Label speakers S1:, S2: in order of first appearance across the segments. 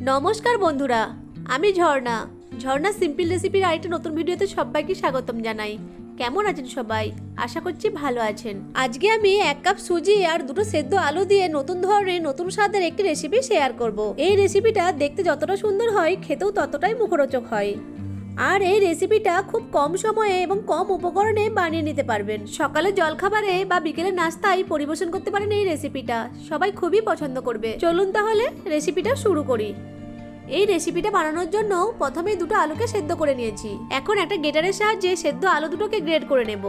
S1: নমস্কার বন্ধুরা, আমি ঝর্ণা। ঝর্ণা সিম্পল রেসিপির আরেকটা নতুন ভিডিওতে সবাইকে স্বাগতম জানাই। কেমন আছেন সবাই? আশা করছি ভালো আছেন। আজকে আমি 1 কাপ সুজি আর 2টো সেদ্ধ আলু দিয়ে নতুন ধরনের নতুন স্বাদের একটি রেসিপি শেয়ার করব। এই রেসিপিটা দেখতে যতটা সুন্দর হয়, খেতেও ততটাই মুখরোচক হয়। আর এই রেসিপিটা খুব কম সময়ে এবং কম উপকরণে বানিয়ে নিতে পারবেন। সকালে জলখাবারে বা বিকেলের নাস্তায় পরিবেশন করতে পারেন এই রেসিপিটা। সবাই খুবই পছন্দ করবে। চলুন তাহলে রেসিপিটা শুরু করি। এই রেসিপিটা বানানোর জন্য প্রথমে 2টো আলুকে সেদ্ধ করে নিয়েছি। এখন একটা গ্রেটারের সাহায্যে সেদ্ধ আলু দুটোকে গ্রেট করে নেব।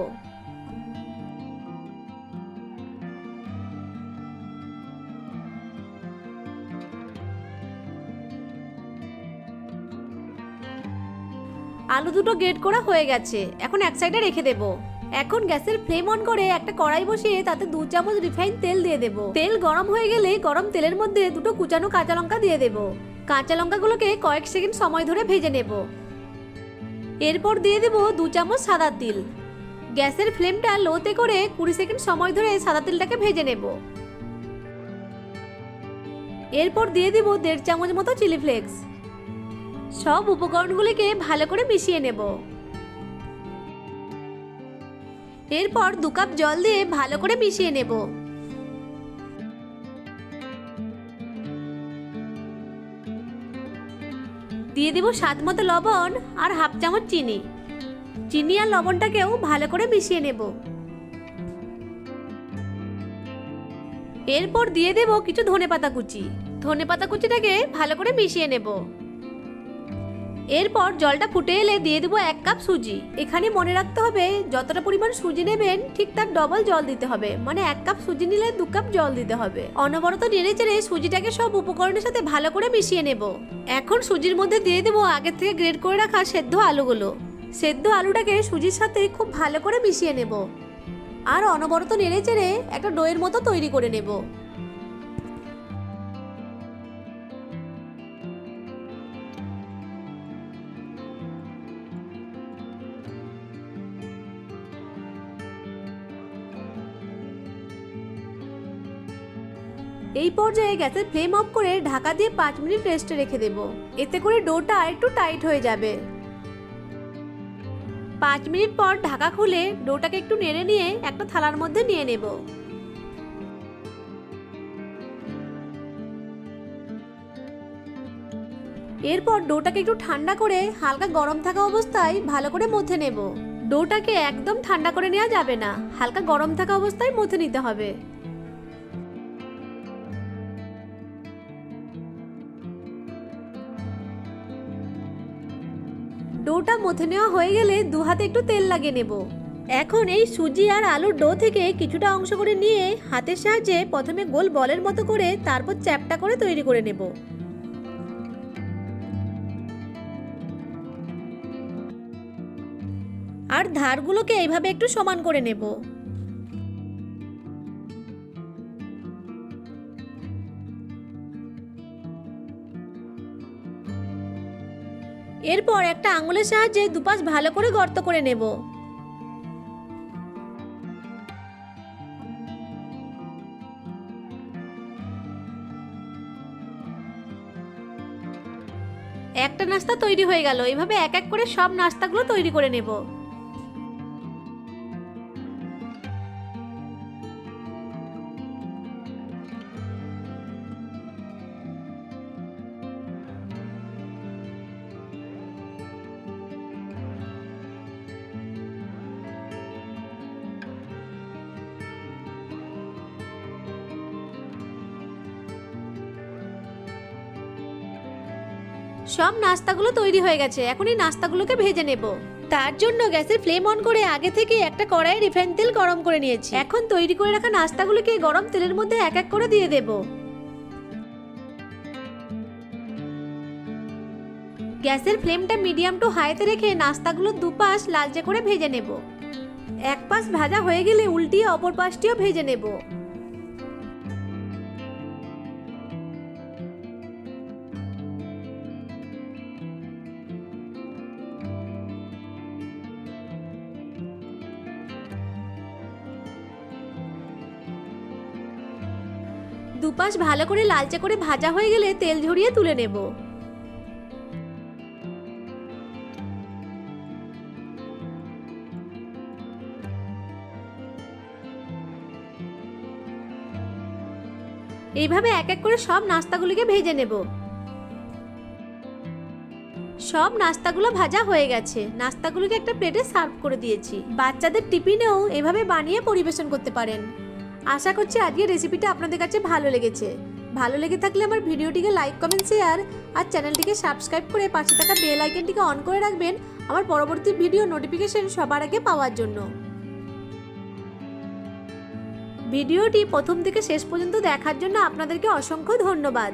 S1: আলু দুটো গ্রেট করা হয়ে গেছে, এখন এক সাইডে রেখে দেব। এখন গ্যাসের ফ্লেম অন করে একটা কড়াই বসিয়ে তাতে 2 চামচ রিফাইন তেল দিয়ে দেব। তেল গরম হয়ে গেলে গরম তেলের মধ্যে 2টো কুচানো কাঁচা লঙ্কা দিয়ে দেব। কাঁচা লঙ্কাগুলোকে কয়েক সেকেন্ড সময় ধরে ভেজে নেব। এরপর দিয়ে দেব 2 চামচ সাদা তিল। গ্যাসের ফ্লেমটা লোতে করে 20 সেকেন্ড সময় ধরে সাদা তিলটাকে ভেজে নেব। এরপর দিয়ে দেব 1.5 চামচ মতো চিলি ফ্লেক্স। সব উপকরণগুলিকে ভালো করে মিশিয়ে নেব। এরপর 2 কাপ জল দিয়ে ভালো করে মিশিয়ে নেব। দিয়ে দেব স্বাদ মতো লবণ আর হাফ চামচ চিনি। চিনি আর লবণটাকেও ভালো করে মিশিয়ে নেব। এরপর দিয়ে দেব কিছু ধনেপাতা কুচি। ধনেপাতা কুচিটাকে ভালো করে মিশিয়ে নেব। এরপর জলটা ফুটে এলে দিয়ে দেব 1 কাপ সুজি। এখানে মনে রাখতে হবে যতটা পরিমাণ সুজি নেবেন ঠিক তার ডবল জল দিতে হবে, মানে 1 কাপ সুজি নিলে 2 কাপ জল দিতে হবে। অনবরত নেড়ে চেড়ে সুজিটাকে সব উপকরণের সাথে ভালো করে মিশিয়ে নেব। এখন সুজির মধ্যে দিয়ে দেব আগে থেকে গ্রেট করে রাখা সেদ্ধ আলুগুলো। সেদ্ধ আলুটাকে সুজির সাথে খুব ভালো করে মিশিয়ে নেব আর অনবরত নেড়ে চেড়ে একটা ডোয়ের মতো তৈরি করে নেব। এই পর্যায়ে গ্যাসের ফ্লেম অফ করে ঢাকা দিয়ে 5 মিনিট রেস্টে রেখে দেব। এতে করে ডোটা একটু টাইট হয়ে যাবে। 5 মিনিট পর ঢাকা খুলে ডোটাকে একটু নেড়ে নিয়ে একটা থালার মধ্যে নিয়ে নেব। এরপর ডোটাকে একটু ঠান্ডা করে হালকা গরম থাকা অবস্থায় ভালো করে মথে নেব। ডোটাকে একদম ঠান্ডা করে নেওয়া যাবে না, হালকা গরম থাকা অবস্থায় মথে নিতে হবে। ডোটা মথে নেওয়া হয়ে গেলে 2 হাতে একটু তেল লাগিয়ে নেব। এখন এই সুজি আর আলুর ডো থেকে কিছুটা অংশ করে নিয়ে হাতের সাহায্যে প্রথমে গোল বলের মতো করে তারপর চ্যাপ্টা করে তৈরি করে নেব। আর ধারগুলোকে এইভাবে একটু সমান করে নেব। এরপর একটা আঙুলের সাহায্যে দুপাশ ভালো করে গর্ত করে নেব। একটা নাস্তা তৈরি হয়ে গেল। এইভাবে এক এক করে সব নাস্তাগুলো তৈরি করে নেব। সব নাস্তাগুলো তৈরি হয়ে গেছে। এখন এই নাস্তাগুলোকে ভেজে নেব। তার জন্য গ্যাসের ফ্লেম অন করে আগে থেকে একটা কড়াই রিফাইন তেল গরম করে নিয়েছি। এখন তৈরি করে রাখা নাস্তাগুলোকে গরম তেলের মধ্যে এক এক করে দিয়ে দেব। গ্যাসের ফ্লেমটা মিডিয়াম টু হাইতে রেখে নাস্তাগুলো দুপাশ লালচে করে ভেজে নেব। এক পাশ ভাজা হয়ে গেলে উল্টিয়ে অপর পাশটিও ভেজে নেব। দুপাশ ভালো করে লালচে করে ভাজা হয়ে গেলে তেল ঝরিয়ে তুলে নেব। এইভাবে এক এক করে সব নাস্তাগুলিকে ভেজে নেব। সব নাস্তাগুলো ভাজা হয়ে গেছে। নাস্তাগুলোকে একটা প্লেটে সার্ভ করে দিয়েছি। বাচ্চাদের টিফিনেও এভাবে বানিয়ে পরিবেশন করতে পারেন। আশা করছি আজকের রেসিপিটা আপনাদের কাছে ভালো লেগেছে। ভালো লেগে থাকলে আমার ভিডিওটিকে লাইক, কমেন্ট, শেয়ার আর চ্যানেলটিকে সাবস্ক্রাইব করে পাশে থাকা বেল আইকনটিকে অন করে রাখবেন আমার পরবর্তী ভিডিও নোটিফিকেশন সবার আগে পাওয়ার জন্য। ভিডিওটি প্রথম থেকে শেষ পর্যন্ত দেখার জন্য আপনাদেরকে অসংখ্য ধন্যবাদ।